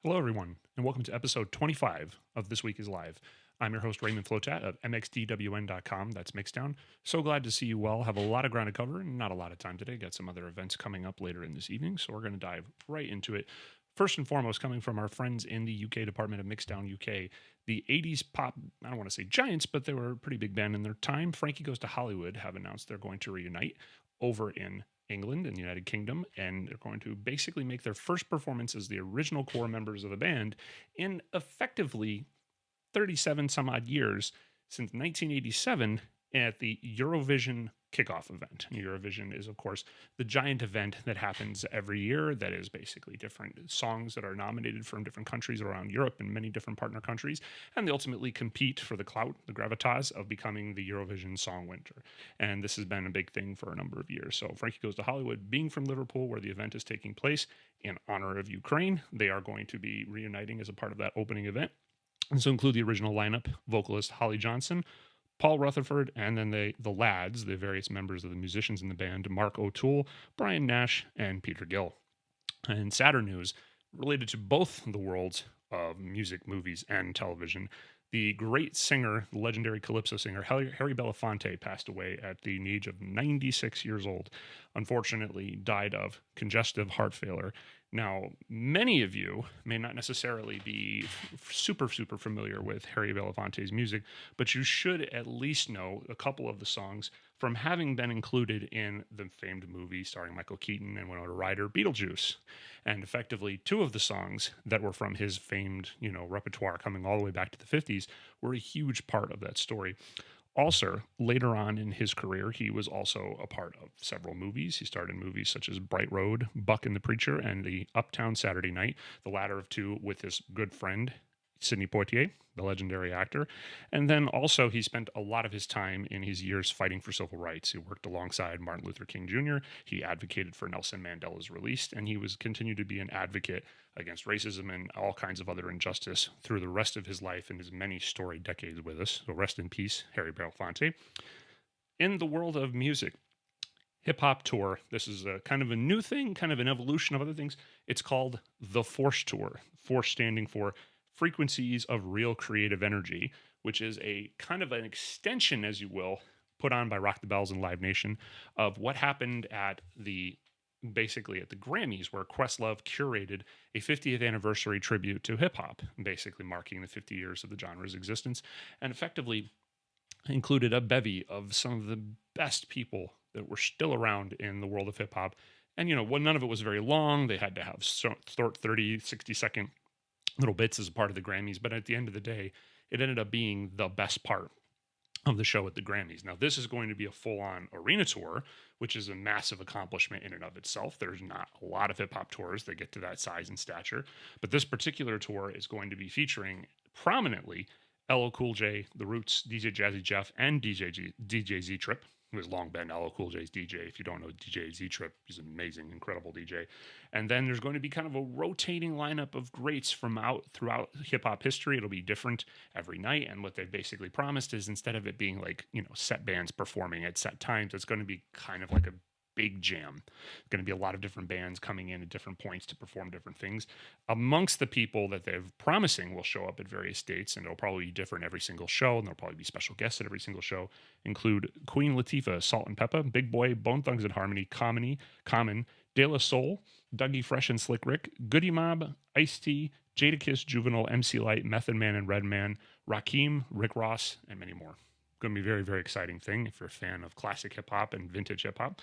Hello, everyone, and welcome to episode 25 of This Week is Live. I'm your host, Raymond Flotat of mxdwn.com. That's Mixdown. So glad to see you well. Have a lot of ground to cover and not a lot of time today. Got some other events coming up later in this evening, so we're going to dive right into it. First and foremost, coming from our friends in the UK department of Mixdown UK, the 80s pop, I don't want to say giants, but they were a pretty big band in their time. Frankie Goes to Hollywood have announced they're going to reunite over in England and the United Kingdom, and they're going to basically make their first performance as the original core members of the band in effectively 37 some odd years since 1987 at the Eurovision kickoff event. Eurovision is, of course, the giant event that happens every year that is basically different songs that are nominated from different countries around Europe and many different partner countries, and they ultimately compete for the clout, the gravitas of becoming the Eurovision Song Winner. And this has been a big thing for a number of years. So Frankie Goes to Hollywood, being from Liverpool, where the event is taking place in honor of Ukraine, they are going to be reuniting as a part of that opening event. And so include the original lineup, vocalist Holly Johnson, Paul Rutherford, and then the lads, the various members of the musicians in the band, Mark O'Toole, Brian Nash, and Peter Gill. And sadder news related to both the worlds of music, movies, and television. The great singer, the legendary calypso singer, Harry Belafonte, passed away at the age of 96 years old. Unfortunately, died of congestive heart failure. Now, many of you may not necessarily be super familiar with Harry Belafonte's music, but you should at least know a couple of the songs from having been included in the famed movie starring Michael Keaton and Winona Ryder, Beetlejuice. And effectively, two of the songs that were from his famed, repertoire coming all the way back to the 50s were a huge part of that story. Also, later on in his career, he was also a part of several movies. He starred in movies such as Bright Road, Buck and the Preacher, and the Uptown Saturday Night, the latter of two with his good friend, Sidney Poitier, the legendary actor. And then also, he spent a lot of his time in his years fighting for civil rights. He worked alongside Martin Luther King Jr., he advocated for Nelson Mandela's release, and he was continued to be an advocate against racism and all kinds of other injustice through the rest of his life and his many storied decades with us. So rest in peace, Harry Belafonte. In the world of music, hip hop tour. This is a kind of a new thing, kind of an evolution of other things. It's called the F.O.R.C.E Tour. F.O.R.C.E standing for Frequencies of Real Creative Energy, which is a kind of an extension, as you will, put on by Rock the Bells and Live Nation of what happened at the basically at the Grammys, where Questlove curated a 50th anniversary tribute to hip hop, basically marking the 50 years of the genre's existence, and effectively included a bevy of some of the best people that were still around in the world of hip hop. And, none of it was very long. They had to have 30, 60-second little bits as a part of the Grammys. But at the end of the day, it ended up being the best part of the show at the Grammys. Now, this is going to be a full-on arena tour, which is a massive accomplishment in and of itself. There's not a lot of hip-hop tours that get to that size and stature, but this particular tour is going to be featuring prominently LL Cool J, The Roots, DJ Jazzy Jeff, and DJ Z Trip, who has long been LL Cool J's DJ. If you don't know DJ Z Trip, he's an amazing, incredible DJ. And then there's going to be kind of a rotating lineup of greats from throughout hip hop history. It'll be different every night. And what they basically promised is instead of it being like, set bands performing at set times, it's going to be kind of like a big jam. Going to be a lot of different bands coming in at different points to perform different things. Amongst the people that they're promising will show up at various dates, and it'll probably be different every single show, and there'll probably be special guests at every single show, include Queen Latifah, Salt and Peppa, Big Boy, Bone Thugs and Harmony, Common, De La Soul, Dougie Fresh and Slick Rick, Goody Mob, Ice-T, Jadakiss, Juvenile, MC Light, Method Man and Redman, Rakim, Rick Ross, and many more. Going to be a very, very exciting thing if you're a fan of classic hip-hop and vintage hip-hop.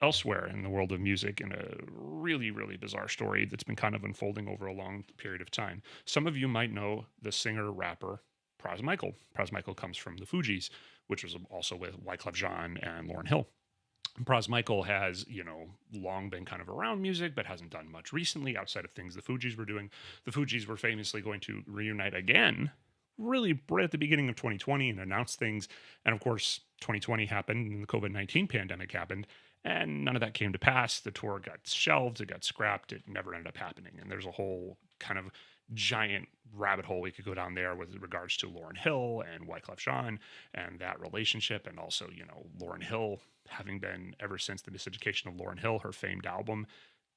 Elsewhere in the world of music, in a really, really bizarre story that's been kind of unfolding over a long period of time. Some of you might know the singer-rapper Pras Michael. Pras Michael comes from the Fugees, which was also with Wyclef Jean and Lauryn Hill. Pras Michael has, long been kind of around music, but hasn't done much recently outside of things the Fugees were doing. The Fugees were famously going to reunite again, really right at the beginning of 2020, and announce things. And of course, 2020 happened and the COVID-19 pandemic happened, and none of that came to pass. The tour got shelved, it got scrapped, it never ended up happening. And there's a whole kind of giant rabbit hole we could go down there with regards to Lauryn Hill and Wyclef Jean and that relationship. And also, Lauryn Hill having been, ever since the miseducation of Lauryn Hill, her famed album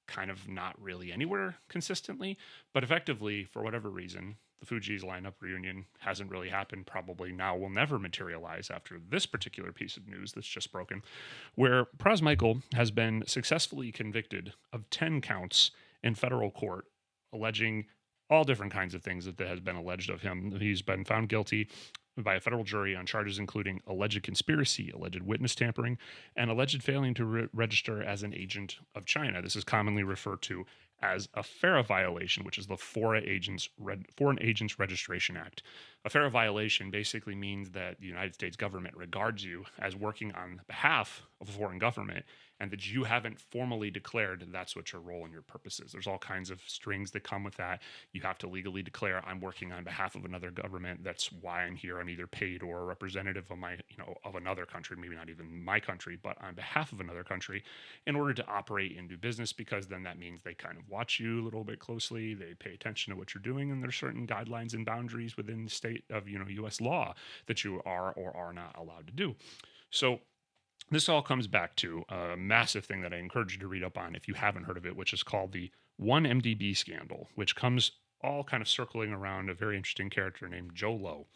kind of not really anywhere consistently. But effectively, for whatever reason, the Fugees lineup reunion hasn't really happened, probably now will never materialize after this particular piece of news that's just broken, where Pras Michael has been successfully convicted of 10 counts in federal court, alleging all different kinds of things that has been alleged of him. He's been found guilty by a federal jury on charges including alleged conspiracy, alleged witness tampering, and alleged failing to register as an agent of China. This is commonly referred to as a FARA violation, which is the Foreign Agents Registration Act. A FARA violation basically means that the United States government regards you as working on behalf of a foreign government, and that you haven't formally declared that's what your role and your purpose is. There's all kinds of strings that come with that. You have to legally declare, I'm working on behalf of another government. That's why I'm here. I'm either paid or a representative of of another country, maybe not even my country, but on behalf of another country, in order to operate and do business, because then that means they kind of watch you a little bit closely. They pay attention to what you're doing, and there's certain guidelines and boundaries within the state of U.S. law that you are or are not allowed to do. So this all comes back to a massive thing that I encourage you to read up on if you haven't heard of it, which is called the 1MDB scandal, which comes all kind of circling around a very interesting character named Joe Low.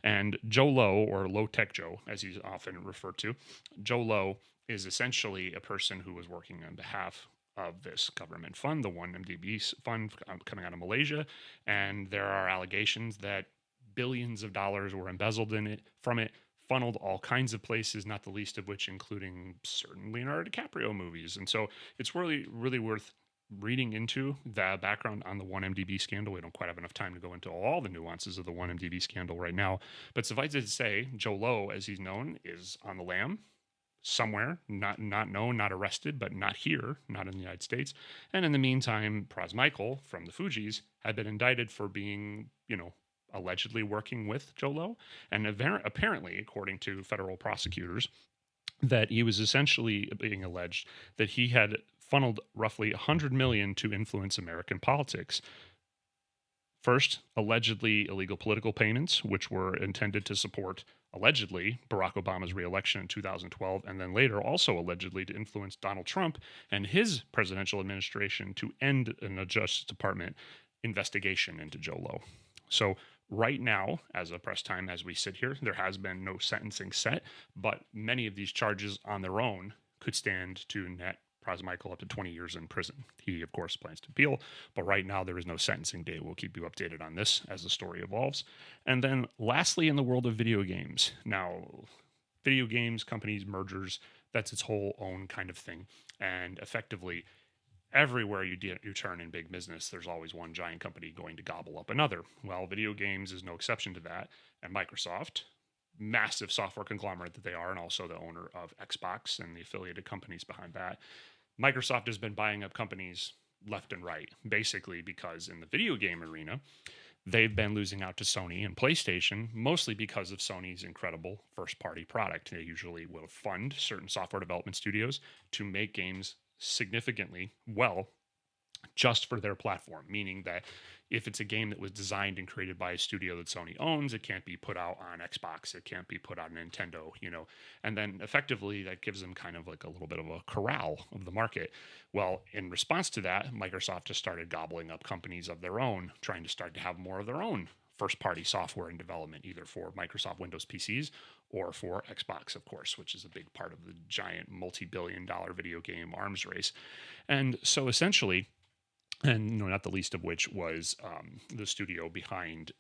And Joe Low, or Low Tech Joe, as he's often referred to, Joe Low is essentially a person who was working on behalf of this government fund, the 1MDB fund coming out of Malaysia. And there are allegations that billions of dollars were embezzled from it, funneled all kinds of places, not the least of which including certain Leonardo DiCaprio movies. And so it's really, really worth reading into the background on the 1MDB scandal. We don't quite have enough time to go into all the nuances of the 1MDB scandal right now. But suffice it to say, Joe Low, as he's known, is on the lam somewhere, not known, not arrested, but not here, not in the United States. And in the meantime, Pras Michael from the Fugees had been indicted for being, allegedly working with Joe Low. And apparently, according to federal prosecutors, that he was essentially being alleged that he had funneled roughly $100 million to influence American politics. First, allegedly illegal political payments, which were intended to support, allegedly, Barack Obama's reelection in 2012, and then later also allegedly to influence Donald Trump and his presidential administration to end in the Justice Department investigation into Joe Low. So right now, as a press time, as we sit here, there has been no sentencing set, but many of these charges on their own could stand to net Pras Michael up to 20 years in prison. He, of course, plans to appeal, but right now there is no sentencing date. We'll keep you updated on this as the story evolves. And then lastly, in the world of video games. Now, video games, companies, mergers, that's its whole own kind of thing. And effectively, everywhere you turn in big business, there's always one giant company going to gobble up another. Well, video games is no exception to that. And Microsoft, massive software conglomerate that they are, and also the owner of Xbox and the affiliated companies behind that, Microsoft has been buying up companies left and right, basically because in the video game arena, they've been losing out to Sony and PlayStation, mostly because of Sony's incredible first-party product. They usually will fund certain software development studios to make games significantly well just for their platform, meaning that if it's a game that was designed and created by a studio that Sony owns, it can't be put out on Xbox, it can't be put on Nintendo, and then effectively that gives them kind of like a little bit of a corral of the market. Well, in response to that, Microsoft has started gobbling up companies of their own, trying to start to have more of their own first-party software in development, either for Microsoft Windows PCs or for Xbox, of course, which is a big part of the giant multi-billion-dollar video game arms race. And so essentially, and not the least of which was the studio behind,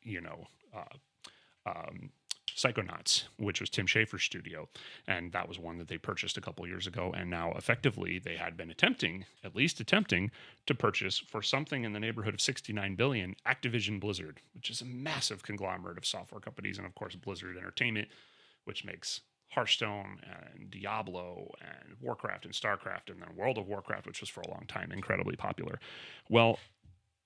Psychonauts, which was Tim Schafer's studio. And that was one that they purchased a couple years ago. And now effectively they had been attempting to purchase for something in the neighborhood of $69 billion, Activision Blizzard, which is a massive conglomerate of software companies. And of course, Blizzard Entertainment, which makes Hearthstone and Diablo and Warcraft and Starcraft, and then World of Warcraft, which was for a long time incredibly popular. Well,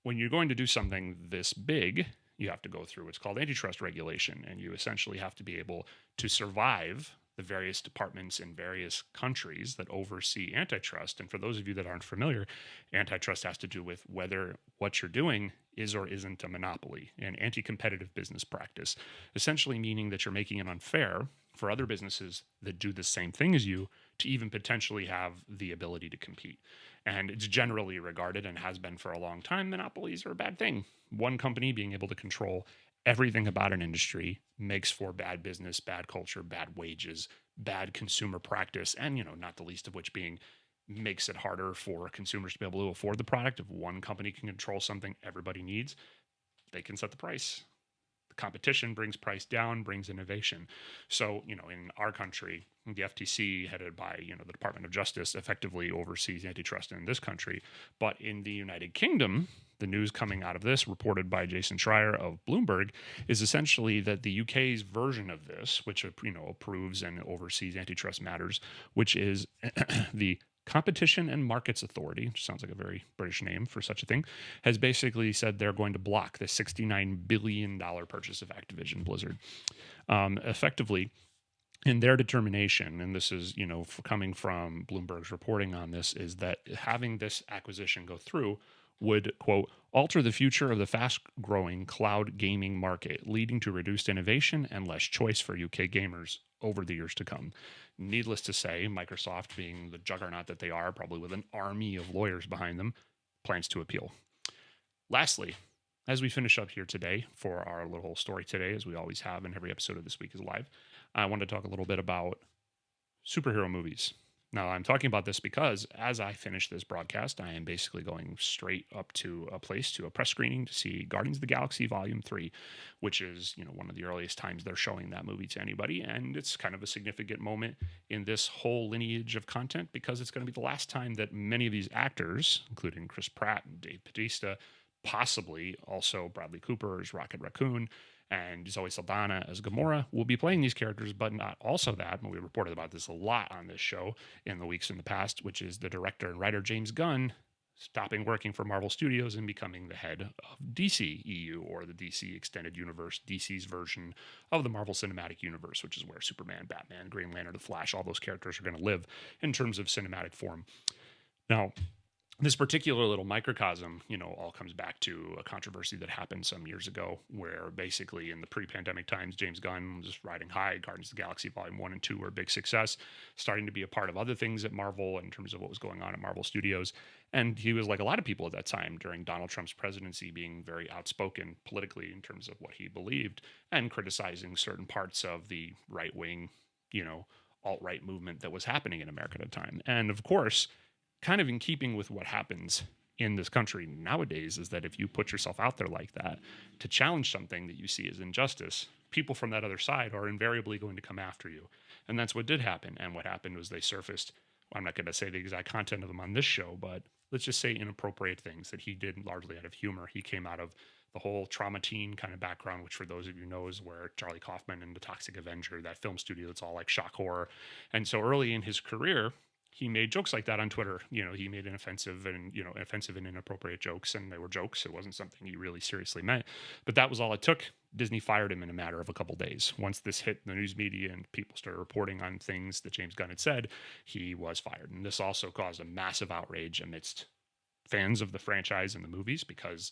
when you're going to do something this big, you have to go through what's called antitrust regulation, and you essentially have to be able to survive the various departments in various countries that oversee antitrust. And for those of you that aren't familiar, antitrust has to do with whether what you're doing is or isn't a monopoly, an anti-competitive business practice, essentially meaning that you're making it unfair for other businesses that do the same thing as you to even potentially have the ability to compete. And it's generally regarded, and has been for a long time, monopolies are a bad thing. One company being able to control everything about an industry makes for bad business, bad culture, bad wages, bad consumer practice, and, not the least of which being makes it harder for consumers to be able to afford the product. If one company can control something everybody needs, they can set the price. The competition brings price down, brings innovation. So, in our country, the FTC, headed by, the Department of Justice, effectively oversees antitrust in this country. But in the United Kingdom, the news coming out of this, reported by Jason Schreier of Bloomberg, is essentially that the UK's version of this, which, approves and oversees antitrust matters, which is the Competition and Markets Authority, which sounds like a very British name for such a thing, has basically said they're going to block the $69 billion purchase of Activision Blizzard. Effectively, in their determination, and this is, coming from Bloomberg's reporting on this, is that having this acquisition go through would, quote, alter the future of the fast-growing cloud gaming market, leading to reduced innovation and less choice for UK gamers over the years to come. Needless to say, Microsoft, being the juggernaut that they are, probably with an army of lawyers behind them, plans to appeal. Lastly, as we finish up here today for our little story today, as we always have in every episode of This Week is Live, I want to talk a little bit about superhero movies. Now, I'm talking about this because as I finish this broadcast, I am basically going straight up to a press screening to see Guardians of the Galaxy Volume 3, which is, one of the earliest times they're showing that movie to anybody. And it's kind of a significant moment in this whole lineage of content because it's going to be the last time that many of these actors, including Chris Pratt and Dave Bautista, possibly also Bradley Cooper as Rocket Raccoon, and Zoe Saldana as Gamora, will be playing these characters, but not also that, and we reported about this a lot on this show in the weeks in the past, which is the director and writer James Gunn stopping working for Marvel Studios and becoming the head of DC EU, or the DC Extended Universe, DC's version of the Marvel Cinematic Universe, which is where Superman, Batman, Green Lantern, The Flash, all those characters are going to live in terms of cinematic form. Now, this particular little microcosm, all comes back to a controversy that happened some years ago where basically in the pre-pandemic times, James Gunn was riding high. Guardians of the Galaxy Volume 1 and 2 were a big success, starting to be a part of other things at Marvel in terms of what was going on at Marvel Studios. And he was like a lot of people at that time during Donald Trump's presidency, being very outspoken politically in terms of what he believed and criticizing certain parts of the right-wing, alt-right movement that was happening in America at the time. And of course, kind of in keeping with what happens in this country nowadays, is that if you put yourself out there like that to challenge something that you see as injustice, people from that other side are invariably going to come after you. And that's what did happen. And what happened was they surfaced, I'm not going to say the exact content of them on this show, but let's just say inappropriate things that he did largely out of humor. He came out of the whole trauma teen kind of background, which for those of you know is where Charlie Kaufman and the Toxic Avenger, that film studio that's all like shock horror. And so early in his career, he made jokes like that on Twitter. He made offensive and inappropriate jokes, and they were jokes. It wasn't something he really seriously meant. But that was all it took. Disney fired him in a matter of a couple days. Once this hit the news media and people started reporting on things that James Gunn had said, he was fired. And this also caused a massive outrage amidst fans of the franchise and the movies because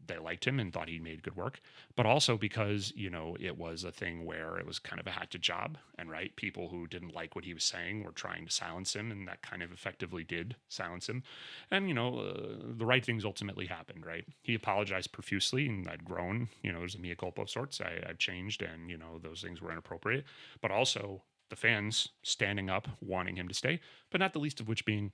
they liked him and thought he made good work, but also because, it was a thing where it was kind of a hatchet job. And right, people who didn't like what he was saying were trying to silence him, and that kind of effectively did silence him. And, the right things ultimately happened, right? He apologized profusely, and I'd grown, there's a mea culpa of sorts. I've changed, and, those things were inappropriate, but also the fans standing up, wanting him to stay, but not the least of which being,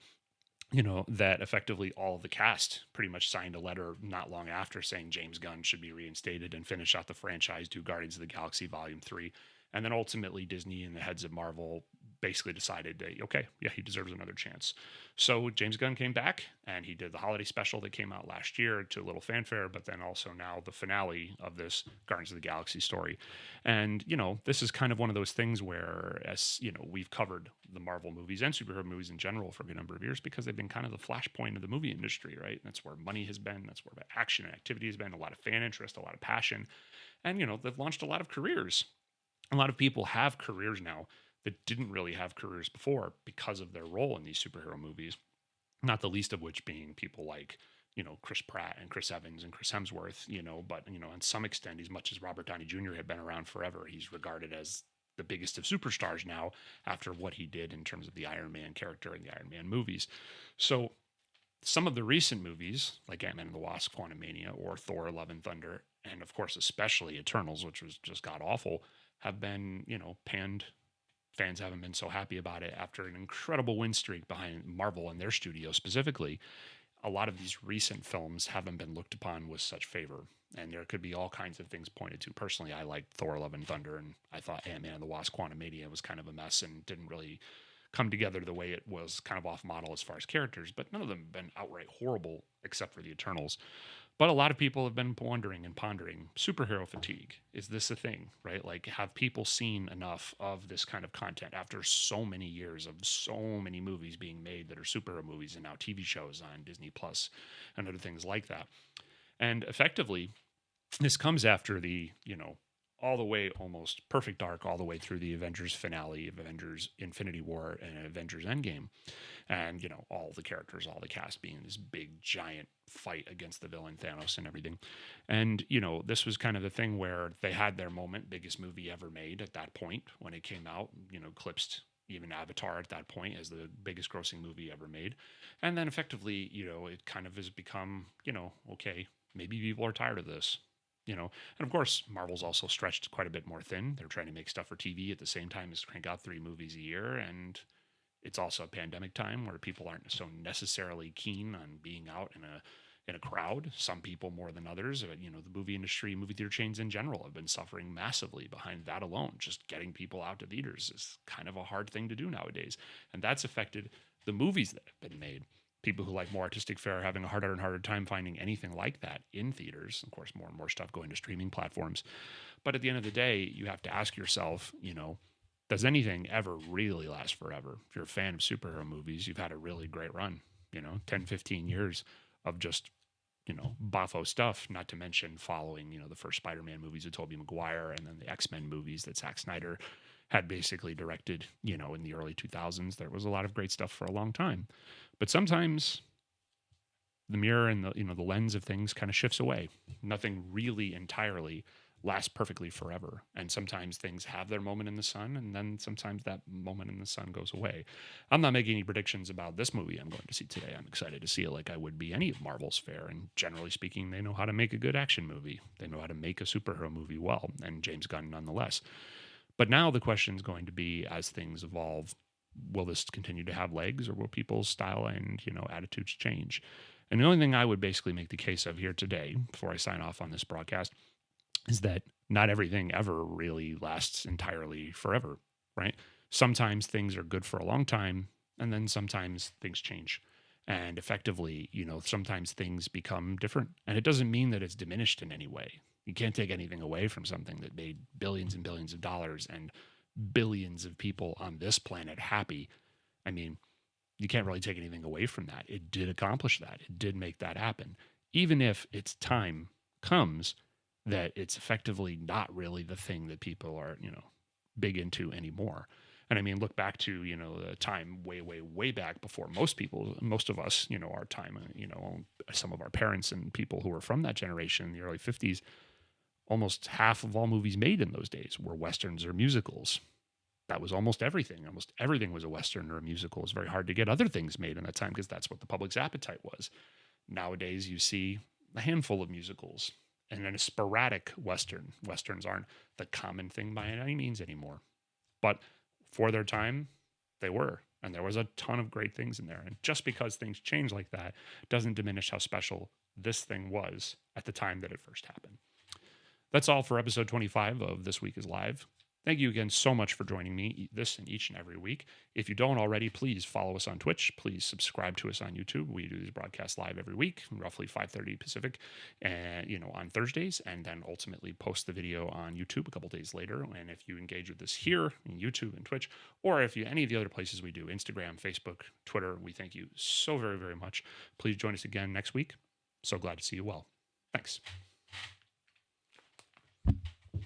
that effectively all of the cast pretty much signed a letter not long after saying James Gunn should be reinstated and finish out the franchise, do Guardians of the Galaxy Volume 3. And then ultimately Disney and the heads of Marvel basically decided that, okay, yeah, he deserves another chance. So James Gunn came back and he did the holiday special that came out last year to a little fanfare, but then also now the finale of this Guardians of the Galaxy story. And, this is kind of one of those things where, as we've covered the Marvel movies and superhero movies in general for a good number of years because they've been kind of the flashpoint of the movie industry, right? That's where money has been. That's where the action and activity has been, a lot of fan interest, a lot of passion. And, they've launched a lot of careers. A lot of people have careers now that didn't really have careers before because of their role in these superhero movies, not the least of which being people like, Chris Pratt and Chris Evans and Chris Hemsworth, but, on some extent, as much as Robert Downey Jr. had been around forever, he's regarded as the biggest of superstars now after what he did in terms of the Iron Man character in the Iron Man movies. So some of the recent movies, like Ant-Man and the Wasp, Quantumania, or Thor: Love and Thunder, and of course especially Eternals, which was just god awful, have been, panned. Fans haven't been so happy about it after an incredible win streak behind Marvel and their studio specifically. A lot of these recent films haven't been looked upon with such favor. And there could be all kinds of things pointed to. Personally, I liked Thor: Love and Thunder, and I thought Ant-Man and the Wasp: Quantumania was kind of a mess and didn't really come together the way it was, kind of off model as far as characters, but none of them have been outright horrible except for the Eternals. But a lot of people have been wondering and pondering superhero fatigue. Is this a thing, right? Like, have people seen enough of this kind of content after so many years of so many movies being made that are superhero movies and now TV shows on Disney Plus and other things like that? And effectively, this comes after the, all the way almost perfect arc, all the way through the Avengers finale, Avengers Infinity War, and Avengers Endgame. And, all the characters, all the cast being this big, giant fight against the villain Thanos and everything. And, this was kind of the thing where they had their moment, biggest movie ever made at that point when it came out, eclipsed even Avatar at that point as the biggest grossing movie ever made. And then effectively, it kind of has become, okay, maybe people are tired of this. And of course, Marvel's also stretched quite a bit more thin. They're trying to make stuff for TV at the same time as crank out 3 movies a year. And it's also a pandemic time where people aren't so necessarily keen on being out in a crowd. Some people more than others. The movie industry, movie theater chains in general have been suffering massively behind that alone. Just getting people out to theaters is kind of a hard thing to do nowadays. And that's affected the movies that have been made. People who like more artistic fare are having a harder and harder time finding anything like that in theaters. Of course, more and more stuff going to streaming platforms. But at the end of the day, you have to ask yourself, does anything ever really last forever? If you're a fan of superhero movies, you've had a really great run, 10, 15 years of just, boffo stuff, not to mention following, the first Spider-Man movies with Tobey Maguire and then the X-Men movies that Zack Snyder had basically directed, in the early 2000s. There was a lot of great stuff for a long time. But sometimes the mirror and the lens of things kind of shifts away. Nothing really entirely lasts perfectly forever. And sometimes things have their moment in the sun, and then sometimes that moment in the sun goes away. I'm not making any predictions about this movie I'm going to see today. I'm excited to see it like I would be any of Marvel's fare. And generally speaking, they know how to make a good action movie. They know how to make a superhero movie well, and James Gunn nonetheless. But now the question is going to be, as things evolve, will this continue to have legs, or will people's style and, attitudes change? And the only thing I would basically make the case of here today, before I sign off on this broadcast, is that not everything ever really lasts entirely forever, right? Sometimes things are good for a long time, and then sometimes things change. And effectively, sometimes things become different. And it doesn't mean that it's diminished in any way. You can't take anything away from something that made billions and billions of dollars and billions of people on this planet happy. I mean, you can't really take anything away from that. It did accomplish that. It did make that happen. Even if its time comes that it's effectively not really the thing that people are, big into anymore. And I mean, look back to, the time way, way, way back before most of us, our time, some of our parents and people who were from that generation in the early 50s, almost half of all movies made in those days were Westerns or musicals. That was almost everything. Almost everything was a Western or a musical. It was very hard to get other things made in that time because that's what the public's appetite was. Nowadays, you see a handful of musicals and then a sporadic Western. Westerns aren't the common thing by any means anymore. But for their time, they were. And there was a ton of great things in there. And just because things change like that doesn't diminish how special this thing was at the time that it first happened. That's all for episode 25 of This Week is Live. Thank you again so much for joining me this and each and every week. If you don't already, please follow us on Twitch. Please subscribe to us on YouTube. We do these broadcasts live every week, roughly 5:30 Pacific, and on Thursdays, and then ultimately post the video on YouTube a couple days later. And if you engage with us here in YouTube and Twitch, or if you any of the other places we do, Instagram, Facebook, Twitter, we thank you so very, very much. Please join us again next week. So glad to see you well. Thanks.